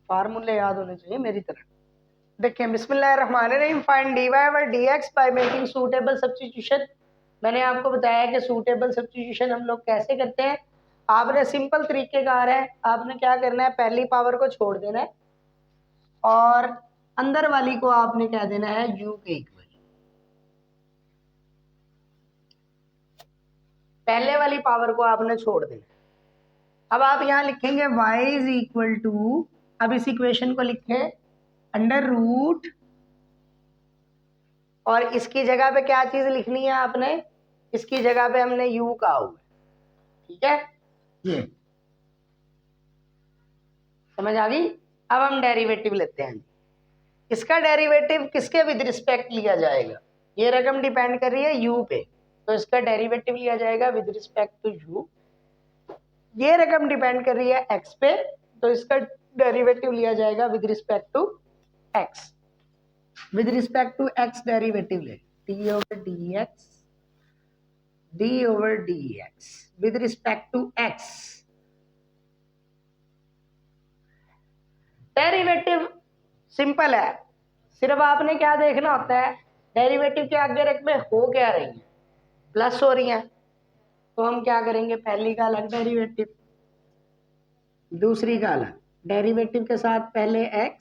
फार्मूले याद होने चाहिए मेरी तरह। देखिए बिस्मिल्लाहिर्रहमानिर्रहीम, find dy over dx by making suitable substitution. मैंने आपको बताया कि सूटेबल सब्स्टिट्यूशन हम लोग कैसे करते हैं। आपने सिंपल तरीकेकार है, आपने क्या करना है, पहली पावर को छोड़ देना है और अंदर वाली को आपने क्या देना है, u के इक्वल। पहले वाली पावर को आपने छोड़ देना। अब आप यहाँ लिखेंगे y इज इक्वल टू, अब इस इक्वेशन को लिखें अंडर रूट, और इसकी जगह पे क्या चीज लिखनी है आपने, इसकी जगह पे हमने u कहा हुआ है, ठीक है, ये समझ आ गई। अब हम डेरिवेटिव लेते हैं। इसका डेरिवेटिव किसके विद रिस्पेक्ट लिया जाएगा, ये रकम डिपेंड कर रही है u पे, तो इसका डेरिवेटिव लिया जाएगा विद रिस्पेक्ट टू u। ये रकम डिपेंड कर रही है x पे, तो इसका डेरिवेटिव लिया जाएगा with respect to x। With respect to x derivative ले, d over dx with respect to x। Derivative simple है, सिर्फ आपने क्या देखना होता है, डेरिवेटिव के आगे रख में हो क्या रही है, प्लस हो रही है, तो हम क्या करेंगे, पहली का अलग डेरिवेटिव, दूसरी का अलग डेरिवेटिव के साथ पहले x,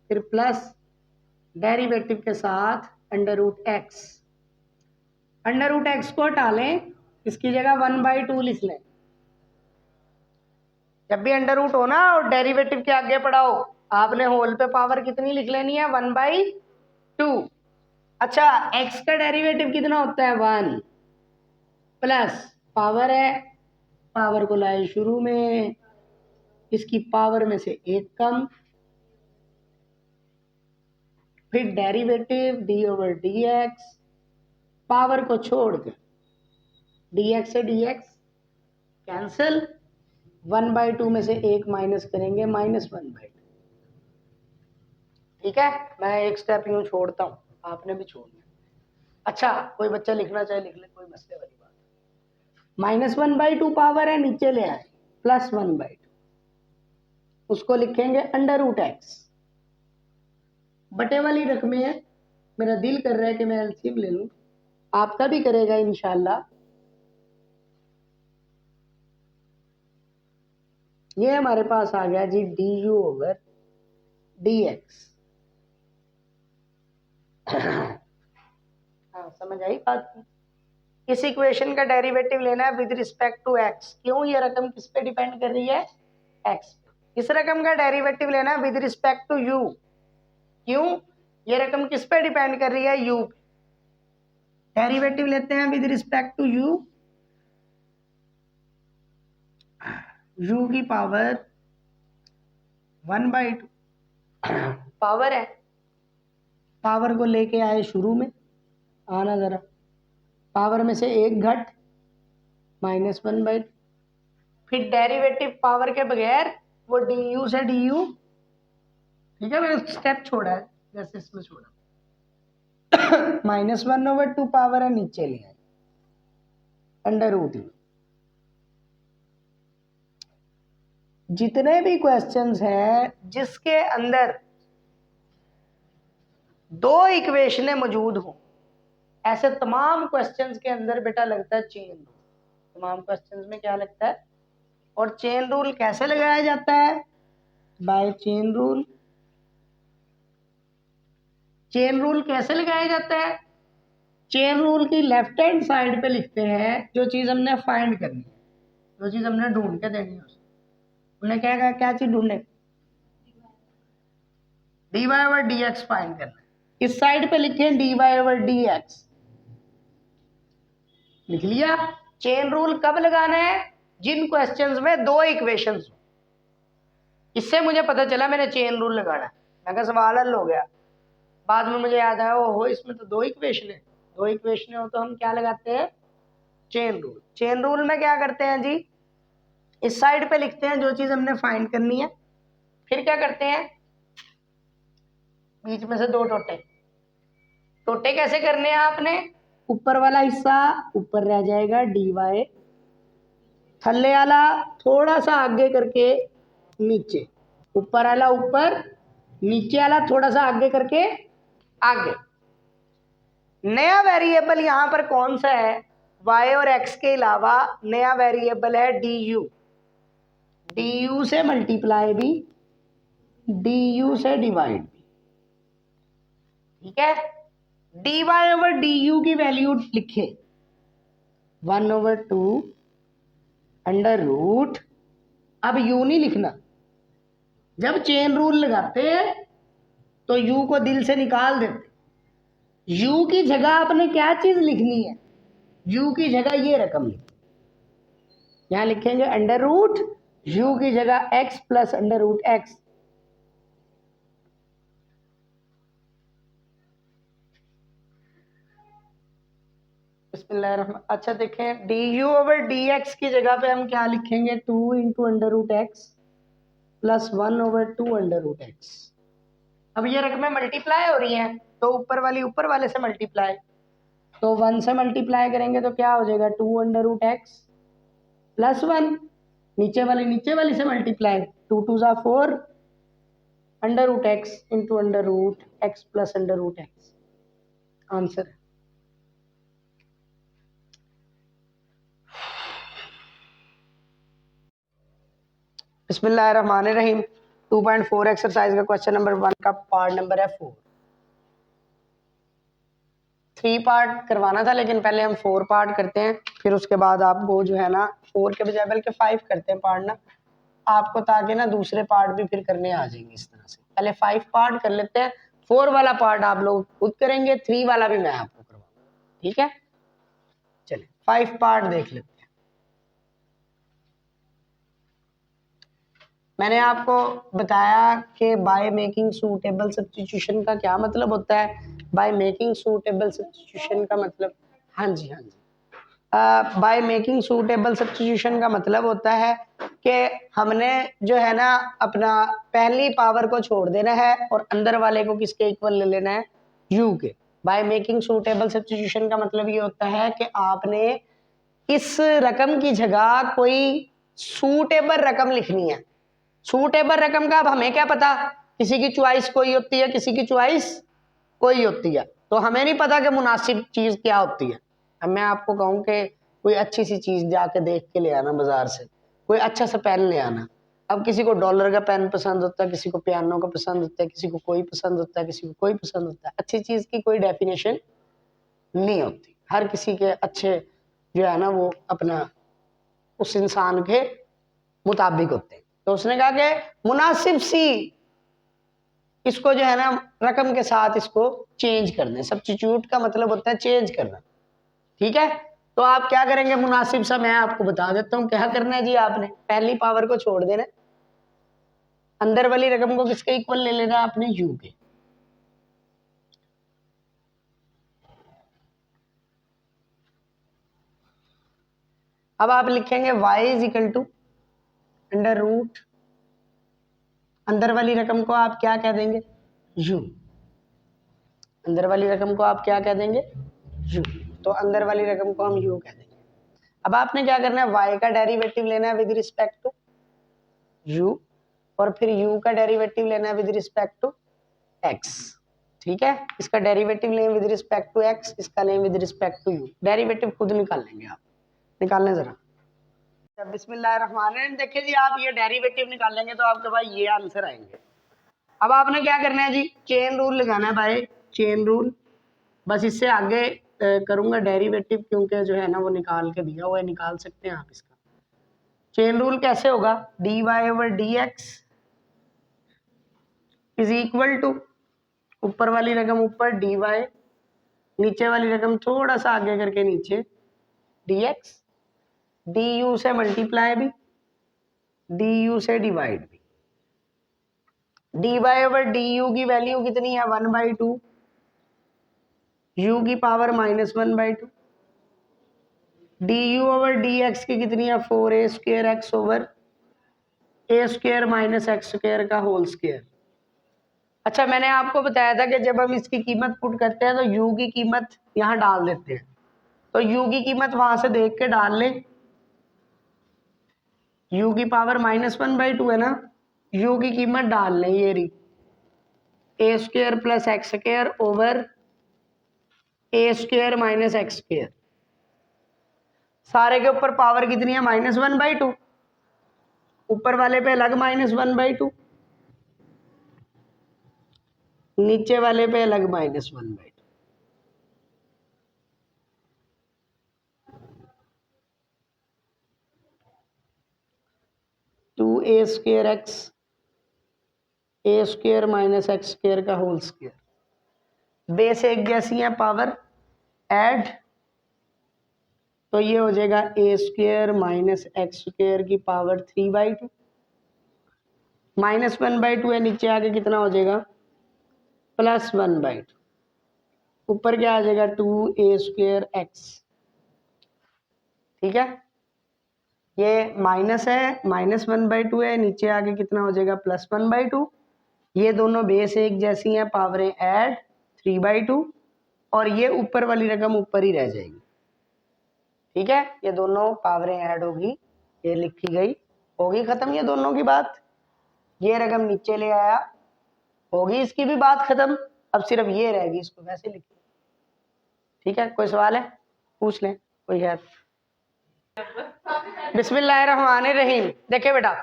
फिर प्लस डेरिवेटिव के साथ under root x। Under root x को हटा लें, इसकी जगह 1/2 लिख लें। जब भी अंडर रूट हो ना और डेरिवेटिव के आगे पढ़ाओ, आपने होल पे पावर कितनी लिख लेनी है, 1/2। अच्छा, x का डेरिवेटिव कितना होता है, 1 प्लस पावर है, पावर को लाए शुरू में, इसकी पावर में से एक कम, फिर derivative d over dx, power को छोड़कर dx से dx कैंसिल, 1/2 में से एक माइनस करेंगे, -1/2। ठीक है, मैं एक स्टेप यूं छोड़ता हूं, आपने भी छोड़ना। अच्छा, कोई बच्चा लिखना चाहे लिख ले, कोई मसले वाली बात। -1/2 पावर है, नीचे ले आए, +1/2, उसको लिखेंगे अंडर रूट x। बटे वाली रकमें है, मेरा दिल कर रहा है कि मैं एलसीएम ले लूं, आपका भी करेगा इंशाल्लाह। ये हमारे पास आ गया जी du ओवर dx। हाँ, समझ आई बात। इस इक्वेशन का डेरिवेटिव लेना है विद रिस्पेक्ट टू x। क्यों, ये रकम किस पे डिपेंड कर रही है, x। इस रकम का डेरिवेटिव लेना है विद रिस्पेक्ट टू u। क्यों, ये रकम किस पे डिपेंड कर रही है, u। डेरिवेटिव लेते हैं with respect to u, u की पावर 1/2 पावर है, पावर को लेके आए शुरू में, आना जरा, पावर में से एक घट, -1/2, फिर डेरिवेटिव पावर के बगैर वो du से du। ठीक है, मैंने स्टेप छोड़ा है जैसे इसमें छोड़ा। -1/2 पावर है, नीचे ले आए अंडर रूट। जितने भी क्वेश्चंस हैं जिसके अंदर दो इक्वेशनें मौजूद हो, ऐसे तमाम क्वेश्चंस के अंदर बेटा लगता है चेन रूल। तमाम क्वेश्चंस में क्या लगता है, और चेन रूल कैसे लगाया जाता है, by chain rule. Chain rule कैसे लगाया जाता है, चेन रूल की लेफ्ट हैंड साइड पे लिखते हैं जो चीज हमने फाइंड करनी है, जो चीज हमने ढूंढ के देनी है उसको। उन्हें क्या कहा, क्या चीज ढूंढने, dy ओवर dx फाइंड करना है। इस साइड पे लिखे dy ओवर dx, लिख लिया। चेन रूल कब लगाना है, जिन क्वेश्चंस में दो इक्वेशंस हो। इससे मुझे पता चला मैंने चेन रूल लगाना है, मैं कहा सवाल हल हो गया। बाद में मुझे याद आया, ओहो इसमें तो दो इक्वेशन है, दो इक्वेशन हो तो हम क्या लगाते हैं, चेन रूल। चेन रूल में क्या करते हैं जी, इस साइड पे लिखते हैं जो चीज हमने फाइंड करनी है, फिर क्या करते हैं, बीच में से दो टोटे। टोटे कैसे करने हैं आपने, ऊपर वाला हिस्सा ऊपर रह जाएगा dy, थल्ले वाला थोड़ा सा आगे करके नीचे, ऊपर वाला ऊपर, नीचे वाला थोड़ा सा आगे करके आगे। नया वेरिएबल यहां पर कौन सा है? y और x के अलावा नया वेरिएबल है du। du से मल्टीप्लाई भी, du से डिवाइड भी, ठीक है। dy ओवर du की वैल्यू लिखे 1/2 अंडर रूट। अब u नहीं लिखना, जब चेन रूल लगाते हैं तो u को दिल से निकाल देते। u की जगह आपने क्या चीज लिखनी है? u की जगह ये रकम लिखनी, यहां लिखेंगे अंडर रूट u की जगह x plus under root x. अच्छा देखें, du ओवर dx की जगह पे हम क्या लिखेंगे? 2 into under root x plus 1/2 under root x. अब ये रकमें मल्टीप्लाई हो रही हैं तो ऊपर वाली ऊपर वाले से मल्टीप्लाई, तो 1 से मल्टीप्लाई करेंगे तो क्या हो जाएगा? 2 अंडर रूट एक्स प्लस 1, नीचे वाली से मल्टीप्लाई, 2 2 जा 4 under root x into under root x plus under root x. Answer बिस्मिल्लाहिर्रहमानिर्रहीम। 2.4 एक्सरसाइज का क्वेश्चन नंबर 1 का पार्ट नंबर है 4। 3 पार्ट करवाना था लेकिन पहले हम 4 पार्ट करते हैं, फिर उसके बाद आपको जो है ना 4 के बजाय बल्कि 5 करते हैं पार्ट ना आपको, ताकि ना दूसरे पार्ट भी फिर करने आ जाएंगे इस तरह से। पहले 5 पार्ट कर लेते हैं, 4 वाला पार्ट आप लोग खुद करेंगे, 3 वाला भी मैं आपको करवाऊंगा, ठीक है। चलिए 5 पार्ट देख लेते हैं। मैंने आपको बताया कि बाय मेकिंग सूटेबल सब्स्टिट्यूशन का क्या मतलब होता है। बाय मेकिंग सूटेबल सब्स्टिट्यूशन का मतलब, हाँ जी बाय मेकिंग सूटेबल सब्स्टिट्यूशन का मतलब होता है कि हमने जो है ना अपना पहली पावर को छोड़ देना है और अंदर वाले को किसके इक्वल ले लेना है? u के। बाय मेकिंग सूटेबल सब्स्टिट्यूशन का मतलब ये होता है कि आपने इस रकम की जगह कोई सूटेबल रकम लिखनी है। सूटेबल रकम का अब हमें क्या पता, किसी की चॉइस कोई होती है, किसी की चॉइस कोई होती है, तो हमें नहीं पता कि मुनासिब चीज क्या होती है। अब मैं आपको कहूं कि कोई अच्छी सी चीज जाके देख के ले आना बाजार से, कोई अच्छा सा पेन ले आना। अब किसी को डॉलर का पेन पसंद होता है, किसी को पियानो का पसंद होता है, किसी को कोई पसंद होता है, किसी को कोई पसंद होता है। अच्छी चीज की कोई डेफिनेशन नहीं होती, हर किसी के अच्छे जो है ना वो अपना उस इंसान के मुताबिक होते हैं। तो उसने कहा कि मुनासिब सी इसको जो है ना रकम के साथ इसको चेंज कर दें। सब्स्टिट्यूट का मतलब होता है चेंज करना, ठीक है। तो आप क्या करेंगे? मुनासिब सा मैं आपको बता देता हूं क्या करना है जी। आपने पहली पावर को छोड़ देना, अंदर वाली रकम को किसके इक्वल ले लेना? आपने u के। अब आप लिखेंगे y is equal to under root, अंदर वाली रकम को आप क्या कह देंगे? u। अंदर वाली रकम को आप क्या कह देंगे? u। तो अंदर वाली रकम को हम u कह देंगे। अब आपने क्या करना है? y का डेरिवेटिव लेना है विद रिस्पेक्ट टू u, और फिर u का डेरिवेटिव लेना है विद रिस्पेक्ट टू x, ठीक है। इसका डेरिवेटिव लें विद रिस्पेक्ट टू x, इसका लें with respect to u। Derivative खुद निकाल लेंगे आप, निकालने जरा। बिस्मिल्लाहिर्रहमानिर्रहीम। देखिए जी, आप ये डेरिवेटिव निकाल लेंगे तो आपके पास ये आंसर आएंगे। अब आपने क्या करना है जी? चेन रूल लगाना है, बाय चेन रूल। बस इससे आगे करूंगा डेरिवेटिव, क्योंकि जो है ना वो निकाल के दिया हुआ है, निकाल सकते हैं आप इसका। चेन रूल कैसे होगा? dy over dx is equal to ऊपर वाली रकम ऊपर dy, नीचे वाली रकम थोड़ा सा आगे करके नीचे dx, du से मल्टीप्लाई भी, du से डिवाइड भी। dy ओवर du की वैल्यू कितनी है? 1/2 u की पावर -1/2। du ओवर dx की कितनी है? 4a² x over a² - x² का होल स्क्वायर। अच्छा, मैंने आपको बताया था कि जब हम इसकी कीमत पुट करते हैं तो u की कीमत यहाँ डाल देते हैं, तो u की कीमत वहां से देख के डाल लें। u की पावर -1/2 है ना, यू की कीमत डाल लें, ये रही a square plus x square over a square minus x square. सारे के ऊपर पावर कितनी है, -1/2। ऊपर वाले पे अलग -1/2, नीचे वाले पे अलग -1/2। Two a square x a square minus x square का होल स्क्वायर। बेस एक जैसी है, पावर ऐड, तो ये हो जाएगा a square minus x square की पावर 3/2। -1/2 है, नीचे आके कितना हो जाएगा, +1/2। ऊपर क्या आ जाएगा, 2a स्क्वायर एक्स। ठीक है, ये माइनस है, -1/2 है, नीचे आके कितना हो जाएगा, +1/2। ये दोनों बेस एक जैसी हैं, पावरें ऐड 3/2, और ये ऊपर वाली रकम ऊपर ही रह जाएगी। ठीक है, ये दोनों पावरें ऐड होगी, ये लिखी गई, होगी खत्म ये दोनों की बात। ये रकम नीचे ले आया, होगी इसकी भी बात खत्म। अब सिर्फ ये रहेगी, इसको वैसे लिखिए। ठीक है, कोई सवाल है, पूछ लें कोई है। बिस्मिल्लाहिर्रहमानिर्रहीम। देखिए बेटा,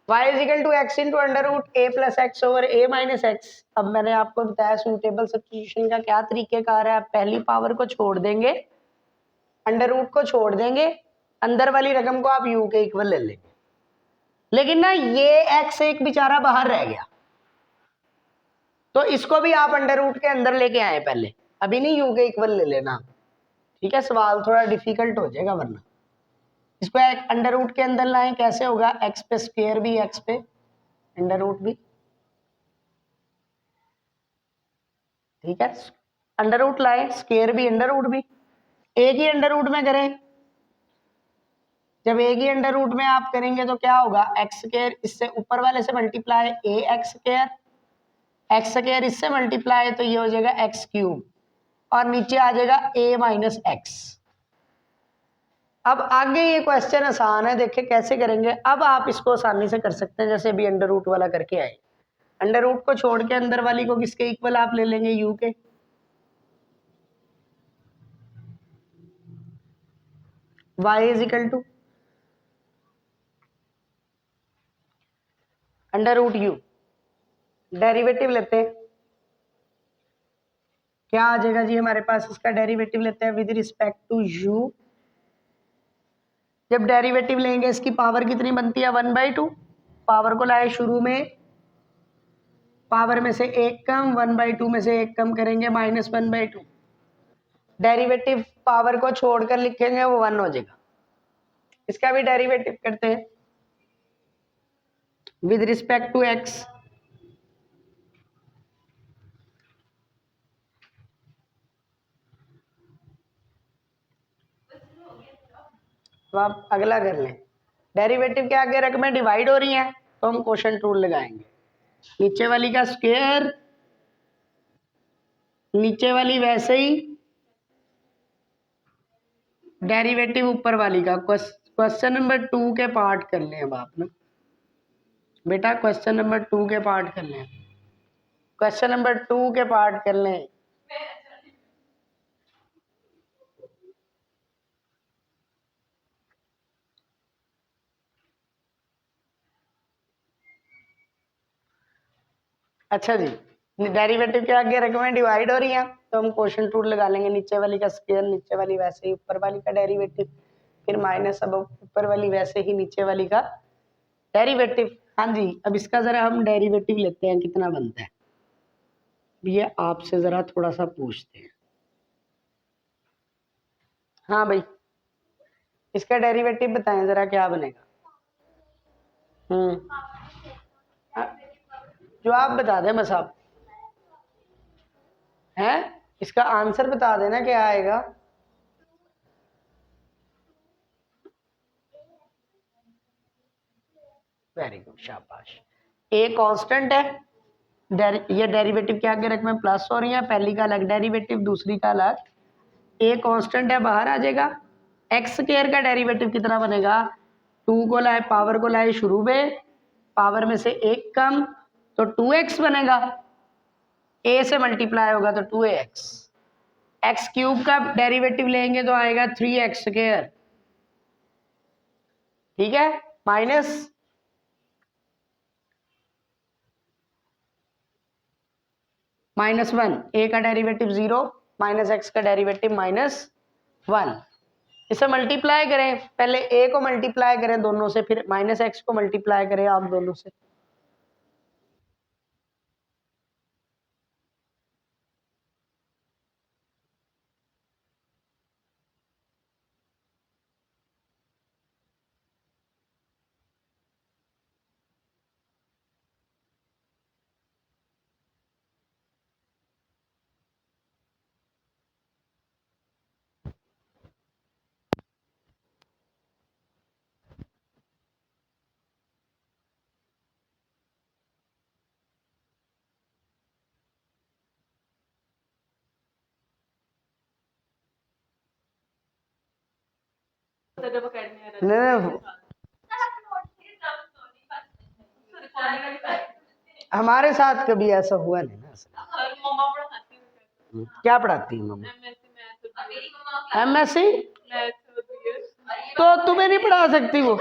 y is equal to x into under root a plus x over a minus x. अब मैंने आपको बताया सूटेबल सब्स्टिट्यूशन का क्या तरीकेकार है। पहली पावर को छोड़ देंगे, अंडर रूट को छोड़ देंगे, अंदर वाली रकम को आप u के इक्वल ले लेंगे। लेकिन ना ये x एक बेचारा बाहर रह गया, तो इसको भी आप अंडर रूट के अंदर लेके आए पहले, अभी नहीं u के इक्वल ले लेना। ठीक है, सवाल थोड़ा डिफिकल्ट हो जाएगा, वरना इसको एक अंडर रूट के अंदर लाएं, कैसे होगा, x पे स्क्वायर भी, x पे अंडर रूट भी। ठीक है, अंडर रूट लाए, स्क्वायर भी अंडर रूट भी, एक ही अंडर रूट में करें। जब एक ही अंडर रूट में आप करेंगे तो क्या होगा, एक्स स्क्वायर इससे ऊपर वाले से मल्टीप्लाई ए एक्स स्क्वायर, एक्स स्क्वायर इससे मल्टीप्लाई, तो ये हो जाएगा एक्स क्यूब, और नीचे आ जाएगा ए माइनस एक्स। अब आगे ये क्वेश्चन आसान है, देखिए कैसे करेंगे। अब आप इसको आसानी से कर सकते हैं, जैसे अभी अंडर रूट वाला करके आए। अंडर रूट को छोड़ के अंदर वाली को किसके इक्वल आप ले लेंगे, यू के। y is equal to under root u, derivative लेते हैं, क्या आ जाएगा जी हमारे पास, इसका डेरिवेटिव लेते हैं विद रिस्पेक्ट टू यू। जब डेरिवेटिव लेंगे इसकी पावर कितनी बनती है, 1/2। पावर को लाए शुरू में, पावर में से एक कम, 1/2 में से एक कम करेंगे, -1/2। डेरिवेटिव पावर को छोड़कर लिखेंगे, वो 1 हो जाएगा। इसका भी डेरिवेटिव करते हैं विद रिस्पेक्ट टू एक्स। तो आप अगला कर लें, डेरिवेटिव के आगे रकमें डिवाइड हो रही हैं, तो हम क्वोशंट रूल लगाएंगे। नीचे वाली का स्क्वायर, नीचे वाली वैसे ही, डेरिवेटिव ऊपर वाली का। क्वेश्चन नंबर 2 के पार्ट कर लें अब आप ना बेटा, क्वेश्चन नंबर 2 के पार्ट कर लें, क्वेश्चन नंबर 2 के पार्ट कर लें। अच्छा जी, डेरिवेटिव के आगे रकमें डिवाइड हो रही हैं, तो हम क्वोशंट रूल लगा लेंगे। नीचे वाली का स्क्वायर, नीचे वाली वैसे ही ऊपर वाली का डेरिवेटिव, फिर माइनस, अब ऊपर वाली वैसे ही नीचे वाली का डेरिवेटिव। हाँ जी, अब इसका जरा हम डेरिवेटिव लेते हैं, कितना बनता है ये आपसे जरा थोड़ा सा पूछते हैं। हाँ भाई, इसका डेरिवेटिव बताएं जरा, क्या बनेगा। जो आप बता दें बस, आप हैं, इसका आंसर बता देना क्या आएगा। वेरी गुड, शाबाश। ए कांस्टेंट है, ये डेरिवेटिव के आगे रकमें प्लस हो रही हैं, पहली का अलग डेरिवेटिव, दूसरी का अलग। ए कांस्टेंट है, बाहर आ जाएगा। एक्स स्क्वायर का डेरिवेटिव कितना बनेगा, 2 को लाए, पावर को लाए शुरू में, पावर में से एक कम तो 2x बनेगा, a से मल्टीप्लाई होगा तो 2ax, एक्स क्यूब का डेरिवेटिव लेंगे तो आएगा 3x स्क्वायर, ठीक है, माइनस -1, a का डेरिवेटिव 0, माइनस x का डेरिवेटिव -1। इसे मल्टीप्लाई करें, पहले a को मल्टीप्लाई करें दोनों से, फिर -x को मल्टीप्लाई करें आप दोनों से। नहीं, हमारे साथ कभी ऐसा हुआ नहीं ना। क्या पढ़ाती है मम्मा? MSc। तो तुम्हें नहीं पढ़ा सकती वो?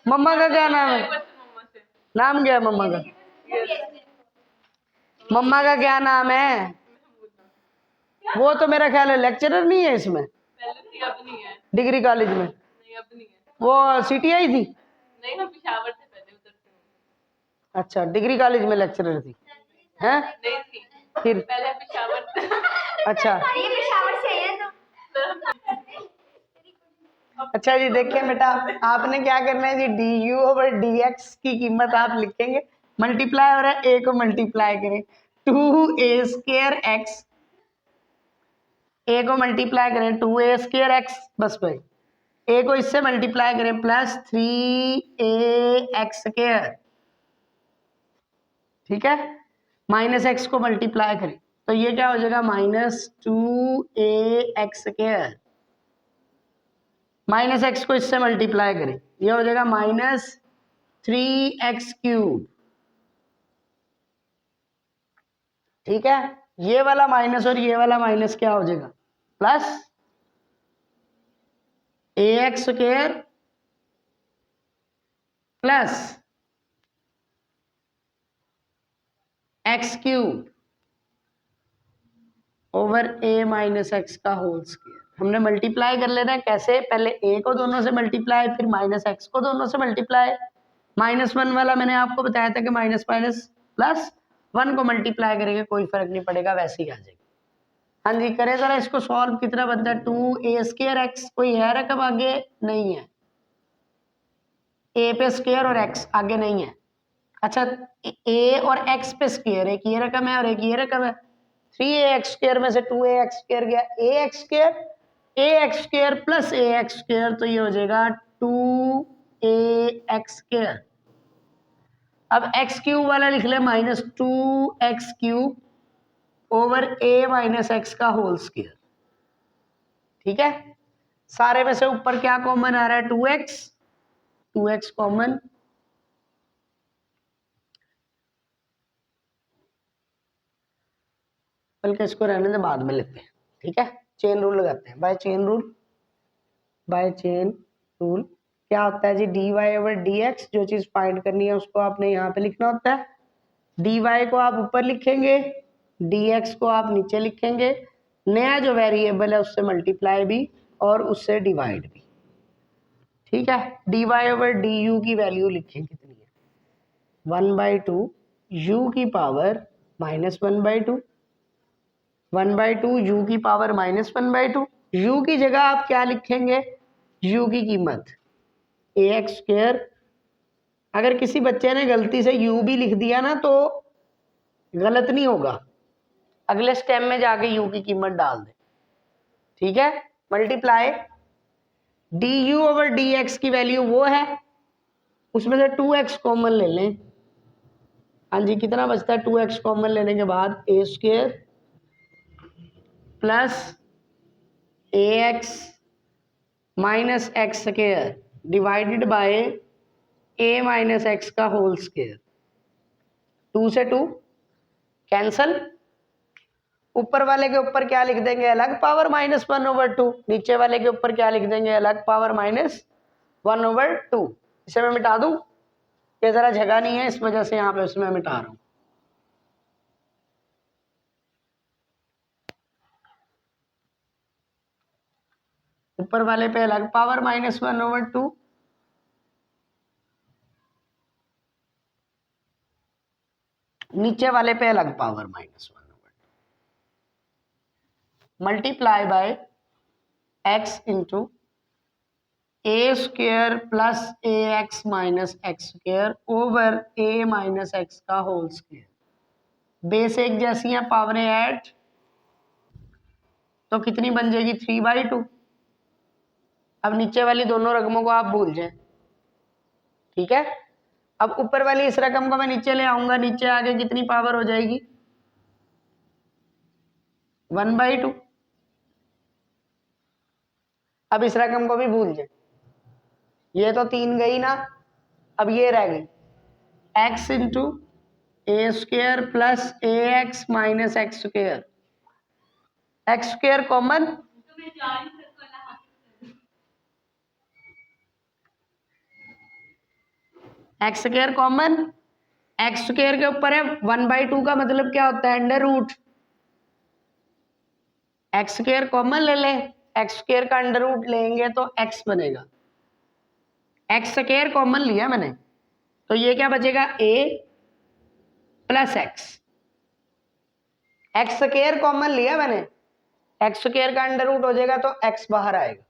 मम्मा का क्या नाम है? नाम क्या है मम्मा का? मम्मा का क्या नाम है? वो तो मेरा ख्याल है लेक्चरर नहीं है इसमें, डिग्री कॉलेज में। वो CTI थी। नहीं, मैं पेशावर से पहले उधर से। अच्छा, डिग्री कॉलेज में लेक्चरर थी हैं? नहीं थी, फिर पहले पेशावर से। अच्छा, ये पेशावर से है तो। अच्छा जी, देखिए बेटा, आपने क्या करना है जी, du/dx की कीमत आप लिखेंगे, मल्टीप्लाई हो रहा है, a को मल्टीप्लाई करें, 2a² x, a को मल्टीप्लाई करें 2a² x, बस भाई, a को इससे मल्टीप्लाई करें प्लस 3ax², ठीक है, माइनस x को मल्टीप्लाई करें तो ये क्या हो जाएगा, -2ax², माइनस x को इससे मल्टीप्लाई करें, ये हो जाएगा -3x³, ठीक है, ये वाला माइनस और ये वाला माइनस क्या हो जाएगा, plus ax² plus x³ over a minus x का होल स्क्वायर। हमने मल्टीप्लाई कर लेना है, कैसे, पहले a को दोनों से मल्टीप्लाई, फिर -x को दोनों से मल्टीप्लाई, -1 वाला मैंने आपको बताया था कि माइनस माइनस प्लस 1 को मल्टीप्लाई करेंगे, कोई फर्क नहीं पड़ेगा, वैसे ही आ जाएगी। हाँ जी, करें जरा इसको सॉल्व, कितना बनता है, 2a²x, कोई है रकम आगे? नहीं है, a पे स्क्वायर और x आगे नहीं है। अच्छा, a और x पे स्क्वायर, एक ये रकम है और एक ये रकम है, 3ax² में से 2ax² गया, ax² प्लस ax², तो ये हो जाएगा 2ax²। अब x³ वाला लिख ले, -2x³ over a minus x का होल स्क्वायर, ठीक है, सारे में से ऊपर क्या कॉमन आ रहा है, 2x कॉमन, बल्कि इसको रहने से बाद में लेते हैं, ठीक है, चेन रूल लगाते हैं, बाय चेन रूल क्या होता है जी, dy/dx, जो चीज फाइंड करनी है उसको आपने यहाँ पे लिखना होता है, dy को आप ऊपर लिखेंगे, dx को आप नीचे लिखेंगे, नया जो वेरिएबल है उससे मल्टीप्लाई भी और उससे डिवाइड भी, ठीक है, dy/du की वैल्यू लिखें कितनी है, 1/2 u की पावर -1/2, 1/2 u की पावर -1/2, u की जगह आप क्या लिखेंगे, u की कीमत ax², अगर किसी बच्चे ने गलती से u भी लिख दिया ना तो गलत नहीं होगा, अगले स्टेप में जाके u की कीमत डाल दे, ठीक है, मल्टीप्लाई du/dx की वैल्यू वो है, उसमें से 2x कॉमन ले लें, हाँ जी, कितना बचता है, 2x कॉमन लेने के बाद a² plus ax minus x² divided by a minus x का होल स्क्वायर। 2 से 2 कैंसल, ऊपर वाले के ऊपर क्या लिख देंगे अलग, पावर -1/2। नीचे वाले के ऊपर क्या लिख देंगे अलग, पावर -1/2। इसे मैं मिटा दूं, ये जरा जगह नहीं है इस वजह से यहाँ पे उसमें मिटा रहा हूं। ऊपर वाले पे अलग पावर -1/2, नीचे वाले पे अलग power -1/2, multiply by x into a square plus a x minus x square over a minus x का होल स्क्वेयर। बेस एक जैसी हैं, पावरें ऐड, तो कितनी बन जाएगी 3/2। अब नीचे वाली दोनों रकमों को आप भूल जाएं, ठीक है। अब ऊपर वाली इस रकम को मैं नीचे ले आऊंगा, नीचे आगे कितनी पावर हो जाएगी 1/2। अब इस रकम को भी भूल जाए, ये तो 3 गई ना, अब ये रह गई x into a square plus a x minus x square. X square common, x square common, x square के ऊपर है 1/2 का मतलब क्या होता है under root. X square common ले ले, एक्स स्क्वेयर का अंडर रूट लेंगे तो x बनेगा। एक्स स्क्वेयर कॉमन लिया मैंने, तो ये क्या बचेगा a plus x. X square common लिया मैंने, एक्स स्क्वेयर का अंडर रूट हो जाएगा तो x बाहर आएगा।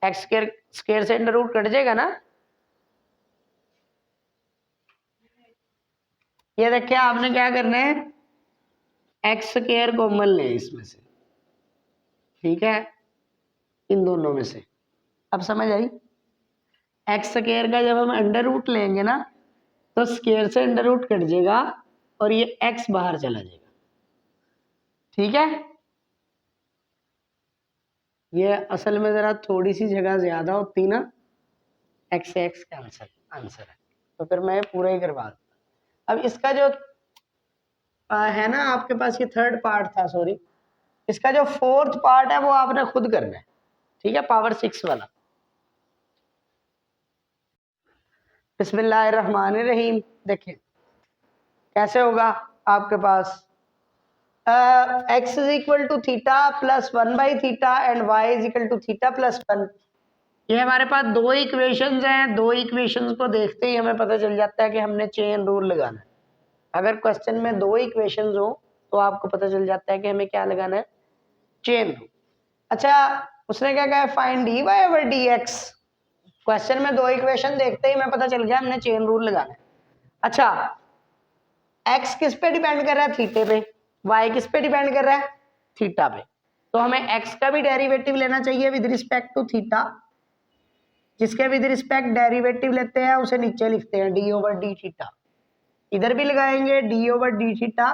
एक्स स्क्वेयर स्क्वेयर से अंडर रूट कट जाएगा ना। ये देखिए आपने क्या करना है, एक्स स्क्वेयर कॉमन ले इसमें से, ठीक है, इन दोनों में से। अब समझ आई, एक्स स्क्वेयर का जब हम अंडर रूट लेंगे ना तो स्क्वेयर से अंडर रूट कट जाएगा और ये x बाहर चला जाएगा, ठीक है। ये असल में जरा थोड़ी सी जगह ज्यादा होती ना, x से x का आंसर है, तो फिर मैं पूरा ही करवा दूँ। अब इसका जो है ना आपके पास, ये थर्ड पार्ट था, सॉरी, इसका जो फोर्थ पार्ट है वो आपने खुद करना है, ठीक है, पावर 6 वाला। बिस्मिल्लाहिर्रहमानिर्रहीम। देखिए कैसे होगा आपके पास, x is equal to theta plus 1/थीटा and y is equal to theta plus 1। ये हमारे पास दो इक्वेशंस हैं, दो इक्वेशंस को देखते ही हमें पता चल जाता है कि हमने चेन रूल लगाना है। अगर क्वेश्चन में दो इक्वेशंस हो तो आपको पता चल जाता है कि हमें क्या लगाना है, चेन रूल। अच्छा, उसने क्या कहा, find dy over dx। Question में दो इक्वेशन देखते ही हमें पता चल गया हमने चेन रूल लगाना है। अच्छा, x किस पे डिपेंड कर रहा है, थीटे पे, y किस पे डिपेंड कर रहा है, थीटा पे। तो हमें x का भी डेरिवेटिव लेना चाहिए विद रिस्पेक्ट टू थीटा। जिसके विद रिस्पेक्ट डेरिवेटिव लेते हैं उसे नीचे लिखते हैं डी ओवर डी थीटा। इधर भी लगाएंगे डी ओवर डी थीटा,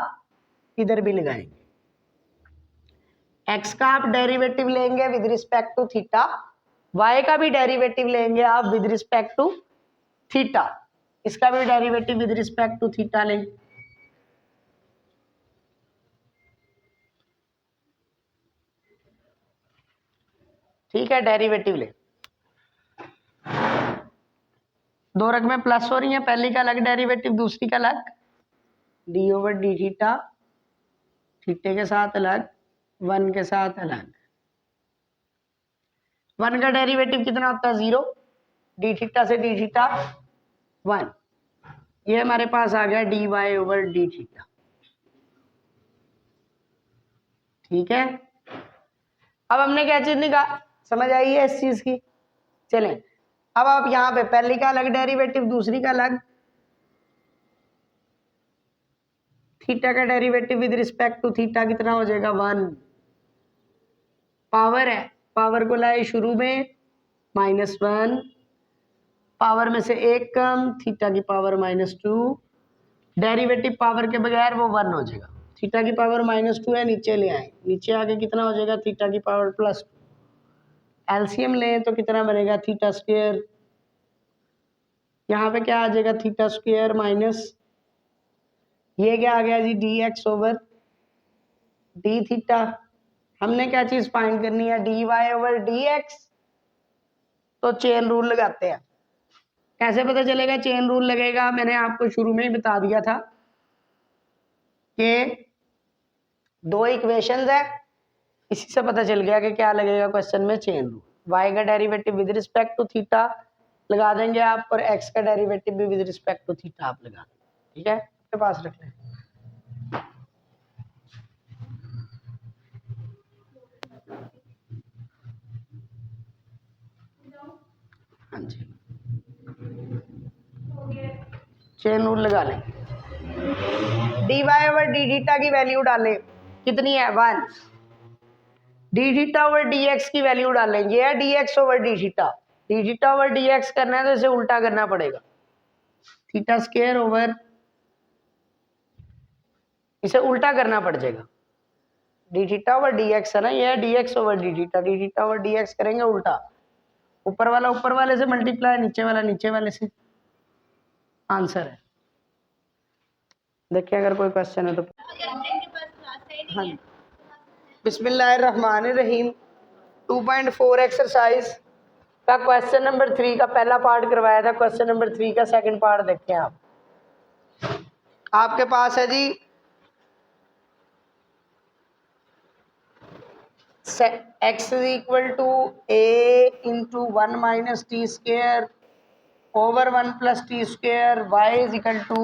इधर भी लगाएंगे। x का आप डेरिवेटिव लेंगे with respect to theta, y का भी डेरिवेटिव लेंगे आप विद रिस्पेक्ट टू थीटा, इसका भी derivative with respect to theta लेंगे। ठीक है, डेरिवेटिव ले, दो रकमें प्लस हो रही हैं, पहली का अलग डेरिवेटिव, दूसरी का अलग, डी ओवर डी थीटा, थीटे के साथ अलग, 1 के साथ अलग। 1 का डेरिवेटिव कितना होता है 0, डी थीटा से डी थीटा 1। ये हमारे पास आ गया d y over d theta, ठीक है। अब हमने क्या चीज निकाला, समझ आई है इस चीज की। चलें, अब आप यहाँ पे पहली का अलग डेरिवेटिव, दूसरी का अलग, थीटा का derivative with respect to theta कितना हो जाएगा 1। पावर है, पावर को लाए शुरू में -1, पावर में से एक कम, थीटा की पावर -2, डेरिवेटिव पावर के बगैर वो 1 हो जाएगा। थीटा की पावर -2 है, नीचे ले आए, नीचे आके कितना हो जाएगा, थीटा की पावर +2। एलसीएम लें तो कितना बनेगा थीटा स्क्वायर, यहाँ पे क्या आ जाएगा थीटा स्क्वायर माइनस ये क्या आ गया जी d x over d theta. हमने क्या चीज फाइंड करनी है d y over d x, तो चेन रूल लगाते हैं। कैसे पता चलेगा चेन रूल लगेगा, मैंने आपको शुरू में ही बता दिया था कि दो इक्वेशंस है, इसी से पता चल गया कि क्या लगेगा क्वेश्चन में चेन रूल। y का derivative with respect to theta लगा देंगे आप, और x का डेरिवेटिव भी विद रिस्पेक्ट टू थीटा आप लगा देंगे। ठीक है, अपने पास रख लें। हाँ जी, चेन रूल लगा लें। D y over d theta की वैल्यू डालें, कितनी है 1। D theta over d x की वैल्यू डालें, ये है d x over d theta. D theta over d x करना है तो इसे उल्टा करना पड़ेगा, थीटा स्क्वायर ओवर, इसे उल्टा करना पड़ जाएगा। D theta over d x है ना, ये है d x over d theta. D theta over d x करेंगे उल्टा, ऊपर वाला ऊपर वाले से मल्टीप्लाई, नीचे वाला नीचे वाले से, आंसर है। देखिए अगर कोई क्वेश्चन है तो। हाँ, बिस्मिल्लाहिर्रहमानिर्रहीम 2.4 एक्सरसाइज का क्वेश्चन नंबर 3 का पहला पार्ट करवाया था। क्वेश्चन नंबर 3 का सेकंड पार्ट देखते हैं आप। आपके पास है जी x is equal to a into 1 minus t square over 1 plus t square, y is equal to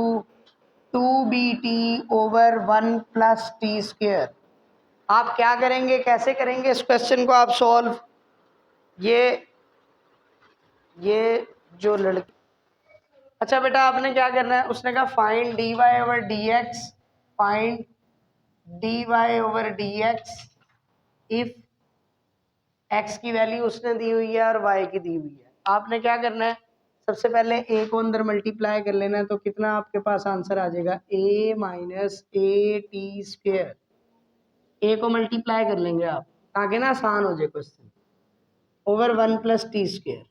2bt over 1 plus t square। आप क्या करेंगे, कैसे करेंगे इस क्वेश्चन को आप सॉल्व। ये जो लड़की, अच्छा बेटा आपने क्या करना है, उसने कहा find d y over d x, find d y over d x if x की वैल्यू उसने दी हुई है और y की दी हुई है। आपने क्या करना है, सबसे पहले a को अंदर मल्टीप्लाई कर लेना है, तो कितना आपके पास आंसर आ जाएगा a minus a t square. a को मल्टीप्लाई कर लेंगे आप ताकि ना आसान हो जाए question, over 1 plus t square.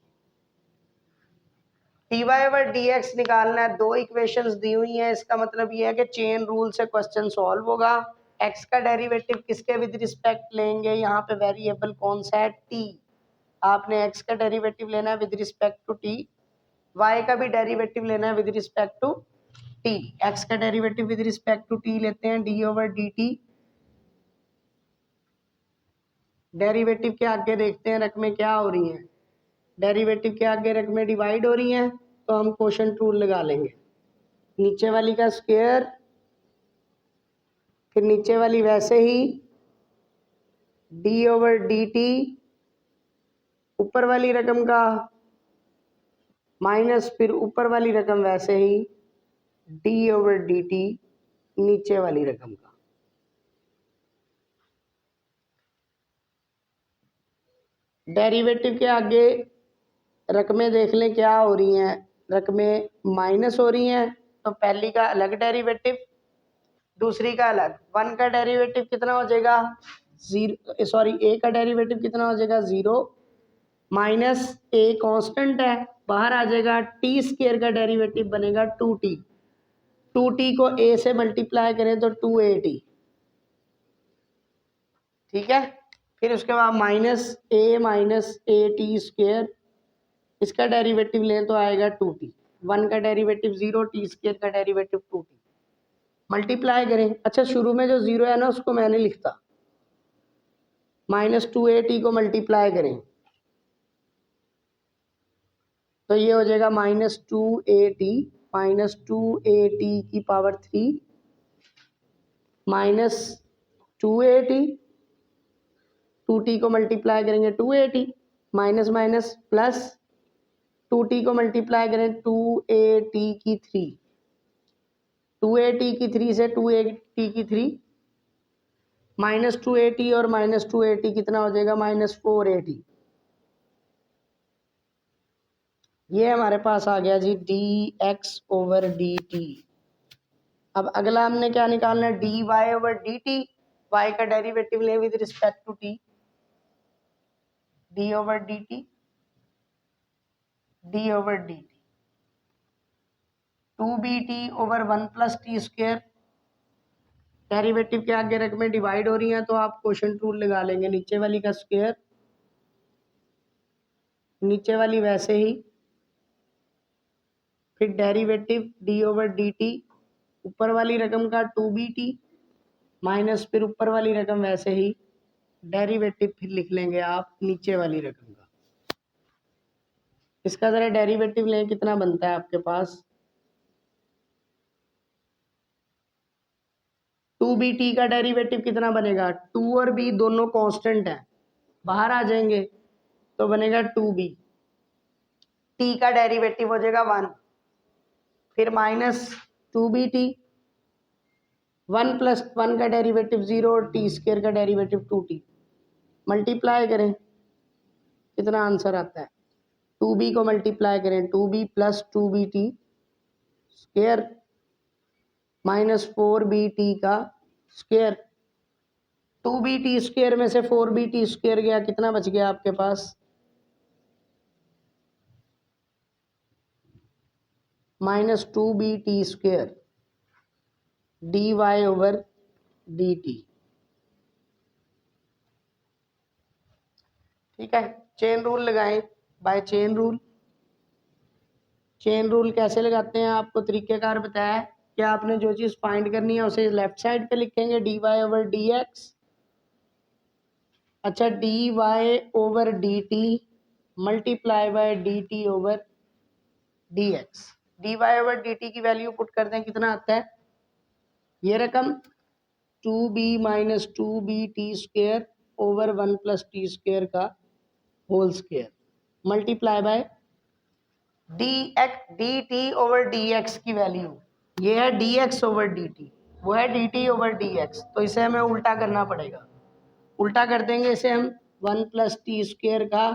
D y over d x निकालना है, दो इक्वेशंस दी हुई हैं, इसका मतलब ये है कि चेन रूल से क्वेश्चन सॉल्व होगा। x का डेरिवेटिव किसके विद रिस्पेक्ट लेंगे, यहाँ पे वेरिएबल कौन सा है t, आपने x का डेरिवेटिव लेना है with respect to t, y का भी डेरिवेटिव लेना है with respect to t। x का derivative with respect to t लेते हैं d ओवर dt, डेरिवेटिव के आगे देखते हैं रकमें क्या हो रही हैं, डेरिवेटिव के आगे रकमें डिवाइड हो रही हैं तो हम क्वोशंट रूल लगा लेंगे, नीचे वाली का स्क्वायर, फिर नीचे वाली वैसे ही डी ओवर डी टी, ऊपर वाली रकम का माइनस, फिर ऊपर वाली रकम वैसे ही डी ओवर डी टी, नीचे वाली रकम का। डेरिवेटिव के आगे रकमें देख लें क्या हो रही हैं, रकमें माइनस हो रही हैं तो पहली का अलग डेरिवेटिव, दूसरी का अलग। 1 का डेरिवेटिव कितना हो जाएगा 0, सॉरी a का डेरिवेटिव कितना हो जाएगा 0, माइनस a कांस्टेंट है बाहर आ जाएगा, टी स्क्वायर का डेरिवेटिव बनेगा 2t, 2t को a से मल्टीप्लाई करें तो 2at, ठीक है। फिर उसके बाद माइनस ए टी स्क्वायर, इसका डेरिवेटिव लें तो आएगा 2t, 1 का डेरिवेटिव 0, टी स्क्वायर का डेरिवेटिव 2t, मल्टीप्लाई करें। अच्छा शुरू में जो 0 है ना उसको मैंने लिखता, माइनस 2at को मल्टीप्लाई करें तो ये हो जाएगा माइनस 2at, माइनस 2at की पावर 3 माइनस 2at, 2t को मल्टीप्लाई करेंगे 2at, minus minus plus 2t को मल्टीप्लाई करें 2at की 3, 2at की 3 से 2at की 3, माइनस 2at और माइनस 2at कितना हो जाएगा माइनस 4at। ये हमारे पास आ गया जी d x over d t. अब अगला हमने क्या निकालना है, d y over d t, y का डेरिवेटिव ले with respect to t, d over d t, d over d t, 2bt over 1 plus t square. Derivative के आगे रकमें डिवाइड हो रही हैं तो आप क्वोशंट रूल लगा लेंगे, नीचे वाली का स्क्वायर, नीचे वाली वैसे ही, फिर derivative D over d T, ऊपर वाली रकम का 2bt माइनस फिर ऊपर वाली रकम वैसे ही, डेरिवेटिव फिर लिख लेंगे आप नीचे वाली रकम का। इसका जरा डेरिवेटिव लें, कितना बनता है आपके पास, 2bt का डेरिवेटिव कितना बनेगा, 2 और b दोनों कांस्टेंट है, बाहर आ जाएंगे तो बनेगा 2b, t का डेरिवेटिव हो जाएगा 1, फिर माइनस 2bt, 1 प्लस 1 का डेरिवेटिव 0 और टी स्क्वायर का डेरिवेटिव 2t, मल्टीप्लाई करें कितना आंसर आता है, 2b को मल्टीप्लाई करें 2b plus 2bt square minus 4bt का स्क्वायर, 2bt स्क्वायर में से 4bt स्क्वायर गया, कितना बच गया आपके पास, minus 2bt square dy over dt। ठीक है, चेन रूल लगाएं, by chain rule. Chain rule कैसे लगाते हैं आपको तरीकेकार बताया है कि आपने जो चीज़ फाइंड करनी है उसे लेफ्ट साइड पे लिखेंगे dy ओवर dx, अच्छा dy over dt multiply by dt over dx, dy over dt की वैल्यू पुट कर दें, कितना आता है, ये रकम 2b minus 2bt square over 1 plus t square का whole square multiply by dt over dx की वैल्यू, ये है dx ओवर dt, वो है dt ओवर dx, तो इसे हमें उल्टा करना पड़ेगा, उल्टा कर देंगे इसे हम 1 प्लस टी स्क्वायर का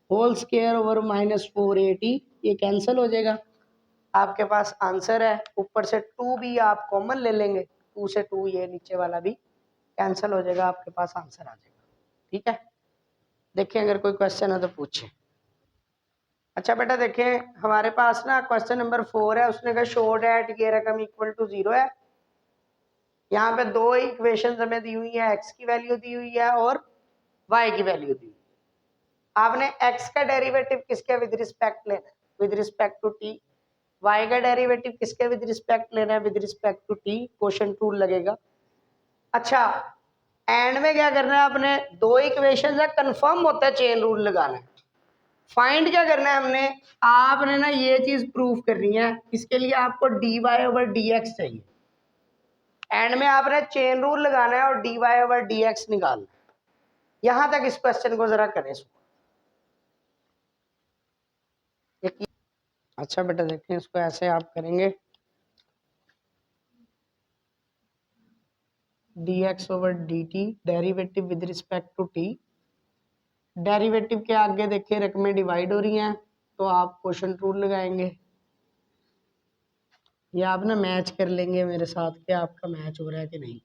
whole square over minus 4at, ये कैंसिल हो जाएगा, आपके पास आंसर है, ऊपर से 2 भी आप कॉमन ले लेंगे, 2 से 2 ये नीचे वाला भी कैंसिल हो जाएगा, आपके पास आंसर आ जाएगा। ठीक है, देखिए अगर कोई क्वेश्चन है तो पूछें। अच्छा बेटा देखें, हमारे पास ना क्वेश्चन नंबर 4 है, उसने कहा शो दैट ये रकम इक्वल टू 0 है। यहाँ पे दो इक्वेशन हमें दी हुई है, x की वैल्यू दी हुई है और y की वैल्यू दी हुई है। आपने x का डेरिवेटिव किसके विद रिस्पेक्ट लेना है, with respect to t, y का डेरिवेटिव किसके विद रिस्पेक्ट लेना है, with respect to t, quotient rule लगेगा। अच्छा एंड में क्या करना है, आपने दो इक्वेशन है, कंफर्म होता है चेन रूल लगाना है। फाइंड क्या करना है हमने, आपने ना ये चीज प्रूफ करनी है, इसके लिए आपको dy ओवर dx चाहिए, एंड में आपने चेन रूल लगाना है और dy ओवर dx निकालना है। यहां तक इस क्वेश्चन को जरा करें। अच्छा बेटा देखें, इसको ऐसे आप करेंगे dx over dt derivative with respect to t, derivative के आगे देखिए रकमें डिवाइड हो रही हैं तो आप क्वोशंट रूल लगाएंगे, या आप ना मैच कर लेंगे मेरे साथ कि आपका मैच हो रहा है कि नहीं,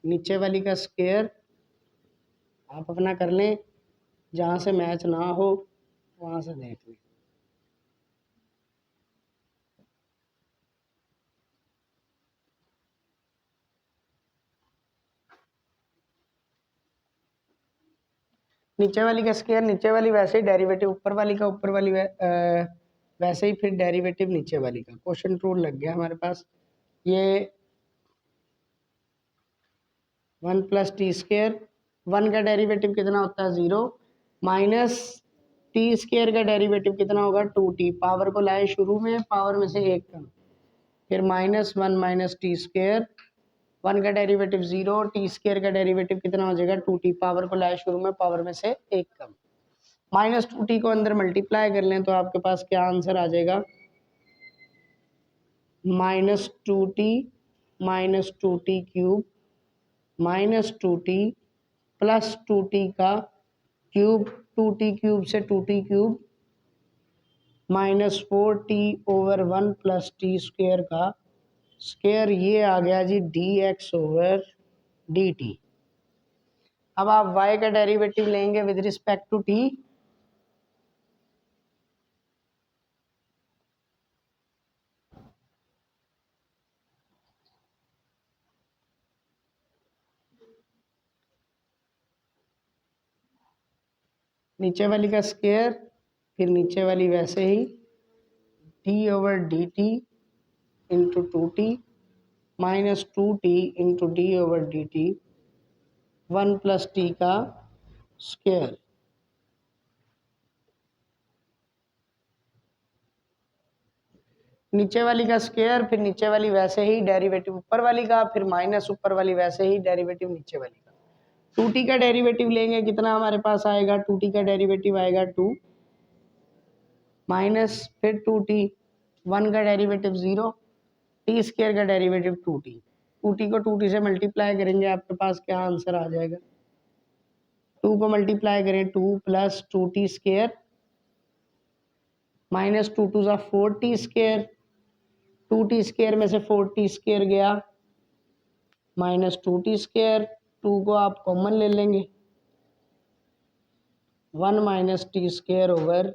नीचे वाली का स्क्वायर आप अपना कर लें, जहाँ से मैच ना हो वहाँ से देख लें। नीचे वाली का स्क्वायर नीचे वाली वैसे ही डेरिवेटिव, ऊपर वाली का ऊपर वाली वैसे ही फिर डेरिवेटिव नीचे वाली का, क्वोशंट रूल लग गया हमारे पास। ये 1 प्लस टी स्क्वायर, 1 का डेरिवेटिव कितना होता है 0, माइनस टी स्क्वायर का डेरिवेटिव कितना होगा 2t, पावर को लाए शुरू में, पावर में से एक कम, फिर -1 माइनस टी स्क्वायर, 1 का डेरिवेटिव 0, टी स्क्वायर का डेरिवेटिव कितना हो जाएगा 2t, पावर को लाए शुरू में, पावर में से एक कम, -2t को अंदर मल्टीप्लाई कर लें तो आपके पास क्या आंसर आ जाएगा, -2t cube -2t plus 2t का क्यूब, 2t क्यूब से 2t cube -4t over 1 plus t square का स्क्वायर, ये आ गया जी dx ओवर dt। अब आप y का डेरिवेटिव लेंगे विद रिस्पेक्ट टू t, नीचे वाली का स्क्वायर फिर नीचे वाली वैसे ही d/dt into 2t minus 2t into d/dt 1 plus t का स्क्वायर। नीचे वाली का स्क्वायर फिर नीचे वाली वैसे ही डेरिवेटिव ऊपर वाली का फिर माइनस ऊपर वाली वैसे ही डेरिवेटिव नीचे वाली का। 2t का डेरिवेटिव लेंगे कितना हमारे पास आएगा, 2t का डेरिवेटिव आएगा 2 माइनस फिर 2t, 1 का डेरिवेटिव 0, टी स्क्वायर का डेरिवेटिव 2t। 2t को 2t से मल्टीप्लाई करेंगे आपके पास क्या आंसर आ जाएगा, 2 को मल्टीप्लाई करें 2 plus 2t square minus 2 2 4t square, 2t square में से 4t स्क्वायर गया माइनस 2t स्क्वायर, 2 को आप कॉमन ले लेंगे 1 minus T square over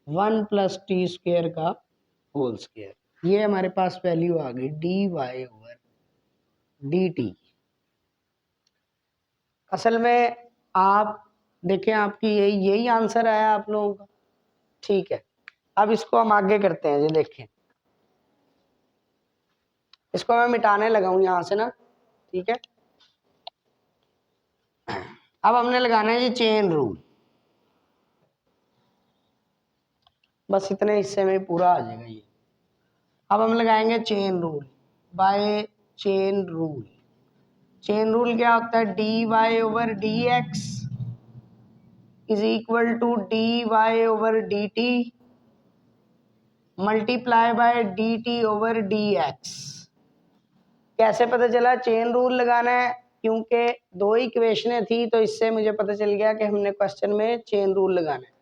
1 plus t square का होल स्क्वायर। ये हमारे पास वैल्यू आ गई dy ओवर dt। असल में आप देखें आपकी यही आंसर आया आप लोगों का, ठीक है। अब इसको हम आगे करते हैं, ये देखें इसको मैं मिटाने लगा हूं यहां से ना, ठीक है। अब हमने लगाना है ये चेन रूल, बस इतने हिस्से में पूरा आ जाएगा ये। अब हम लगाएंगे chain rule, by chain rule. Chain rule क्या होता है, dy over dx is equal to dy over dt multiply by dt over dx। कैसे पता चला, चेन रूल लगाना है क्योंकि दो इक्वेशनें थी तो इससे मुझे पता चल गया कि हमने क्वेश्चन में चेन रूल लगाना है।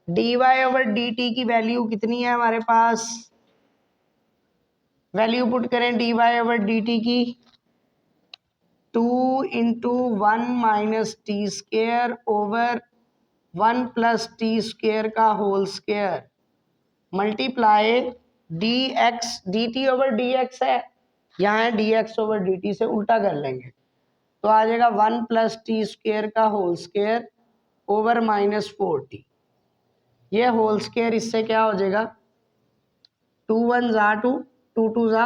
dy ओवर dt की वैल्यू कितनी है हमारे पास, वैल्यू पुट करें dy ओवर dt की 2 into 1 minus t square over 1 plus t square का whole square multiply dx dt over dx है, यहाँ है dx ओवर dt से उल्टा कर लेंगे तो आ जाएगा 1 प्लस टी स्क्वेयर का whole square over minus 4t। ये होल स्क्वेयर इससे क्या हो जाएगा, 2 1 जा 2, 2 2 जा,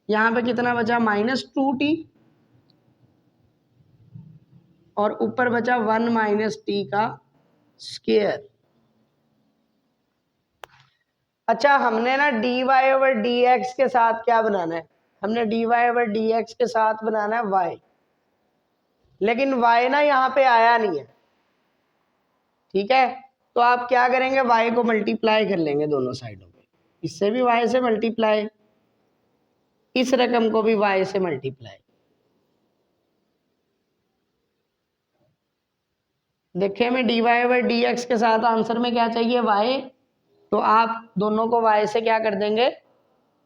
यहाँ पे कितना बचा माइनस 2t और ऊपर बचा 1 माइनस टी का स्क्वेयर। अच्छा हमने ना dy ओवर dx के साथ क्या बनाना है, हमने dy ओवर dx के साथ बनाना है y, लेकिन y ना यहाँ पे आया नहीं है, ठीक है। तो आप क्या करेंगे, y को मल्टीप्लाई कर लेंगे दोनों साइडों पे, इससे भी y से मल्टीप्लाई, इस रकम को भी y से मल्टीप्लाई। देखिए हमें dy ओवर dx के साथ आंसर में क्या चाहिए, y, तो आप दोनों को y से क्या कर देंगे